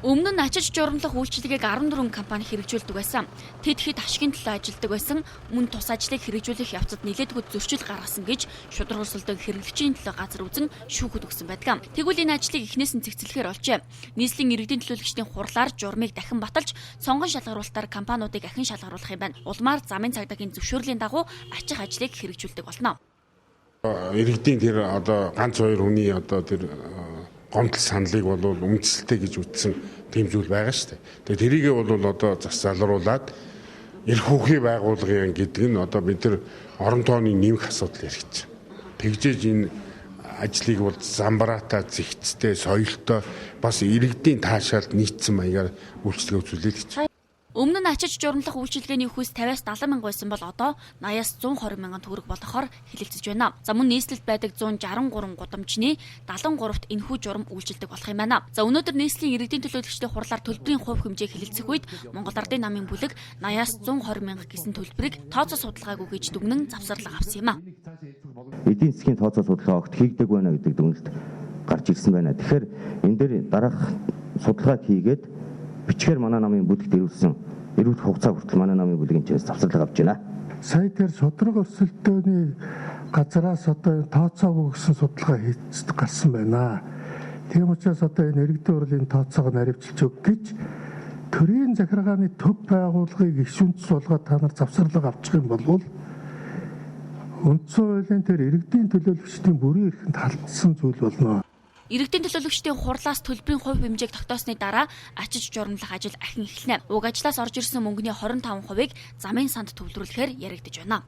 Өмнө нь ачиж журамлах үйлчилгээг 14 компани хэрэгжүүлдэг байсан. Тэд хэд ашигын төлөө ажилладаг байсан, мөн тус ажлыг хэрэгжүүлэх явцад нэлээдгүй зөрчил гаргасан гэж шударгуулсалдаг хэрэглэгчийн төлөө газар үзэн шүүхэд өгсөн байдаг. Тэгвэл энэ ажлыг эхнээс нь цэгцлэхээр олжээ. Нийслэлийн иргэдийн төлөөлөгчдийн хурлаар журмыг дахин баталж, сонгон шалгаруулалтаар компаниудыг ахин шалгаруулах юм байна. Улмаар замын цагдаагийн зөвшөөрлийн дагуу ачих ажлыг хэрэгжүүлдэг болно. Иргэдийн тэр ганц хоёр хүний тэр гомдол саналыг бол үндэслэлтэй гэж үтсэн тийм зүйл байгаа шүү дээ. Тэгээ тэрийгээ бол зас залруулад эрх хүүхийн байгууллагын гэдэг нь бид нар орон тооны нэмэх асуудал яригч. Тэгжээж энэ ажлыг бол замбараатай, зэгцтэй, соёлтой бас иргэдийн таашаалд нийцсэн маягаар үйлчлэгээ үзүүлээд гэж. Өмнө нь ачиж журамлах үйлчилгээний хүйс 50-аас 70 мянга байсан бол одоо 80-аас 120 мянган төгрөг болохоор хэлэлцэж байна. За мөн нийслэлд байдаг 163 гудамжны 73-т энэхүү журам үйлчилдэг болох юм байна. За өнөөдөр нийслэлийн иргэдийн төлөөлөгчдийн хурлаар төлбөрийн хувь хэмжээг хэлэлцэх үед Монгол Ардын намын бүлэг 80-аас 120 мянга гэсэн төлбөрийг тооцоо судалгаагүй гэж дүгнэн завсарлага авсан юм а. Эдийн засгийн тооцоо судалгаа огт хийгдэг байна гэдэг дүгнэлт гарч ирсэн байна. Тэгэхээр энэ дээр дараах судалгаа хийгээд бичгээр манай намын бүлэгт ирүүлсэн эрүүл хугацаа хүртэл манай намын бүлгийн чээс завсарлага авч байна. Сая тэр шудраг өрсөлдөөний газраас тооцоогүй гэсэн судалгаа хийцдэг гарсан байна. Тийм учраас энэ иргэдийн хурлын тооцоог наривчилж өг гэж төрийн захиргааны төв байгууллагыг гишүүнц болгоод та нар завсарлага авчих юм бол үндсэн хуулийн тэр иргэдийн төлөөлөгчдийн бүрийн эрхэнд халдсан зүйл болно. Иргэдийн төлөөлөгчдийн хурлаас төлбөрийн хувь хэмжээг тогтоосны дараа ачиж журамлах ажил ахин эхэлнэ. Уг ажлаас орж ирсэн мөнгөний 25%-ыг замын санд төвлөрүүлэхээр яригдж байна.